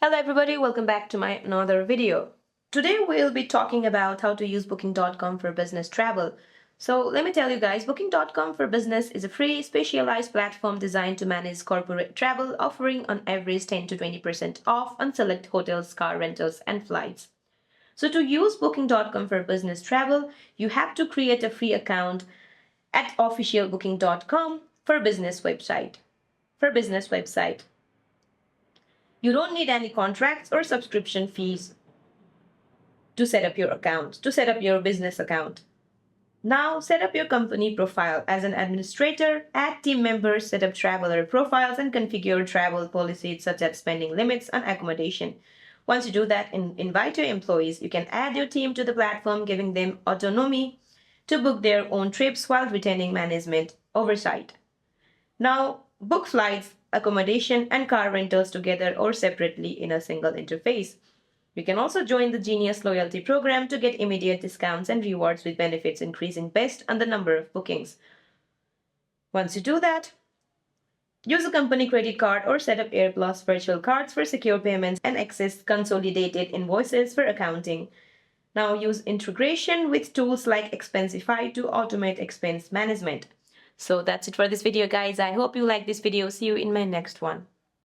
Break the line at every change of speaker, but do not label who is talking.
Hello everybody, welcome back to my another video. Today we'll be talking about how to use booking.com for business travel. So let me tell you guys, booking.com for business is a free specialized platform designed to manage corporate travel, offering on average 10 to 20% off on select hotels, car rentals and flights. So to use booking.com for business travel, you have to create a free account at official booking.com for business website. You don't need any contracts or subscription fees to set up your business account. Now set up your company profile as an administrator, add team members, set up traveler profiles, and configure travel policies such as spending limits and accommodation. Once you do that and invite your employees, you can add your team to the platform, giving them autonomy to book their own trips while retaining management oversight. Now, book flights, accommodation, and car rentals together or separately in a single interface. You can also join the Genius loyalty program to get immediate discounts and rewards with benefits increasing based on the number of bookings. Once you do that, use a company credit card or set up AirPlus virtual cards for secure payments and access consolidated invoices for accounting. Now use integration with tools like Expensify to automate expense management. So that's it for this video, guys. I hope you like this video. See you in my next one.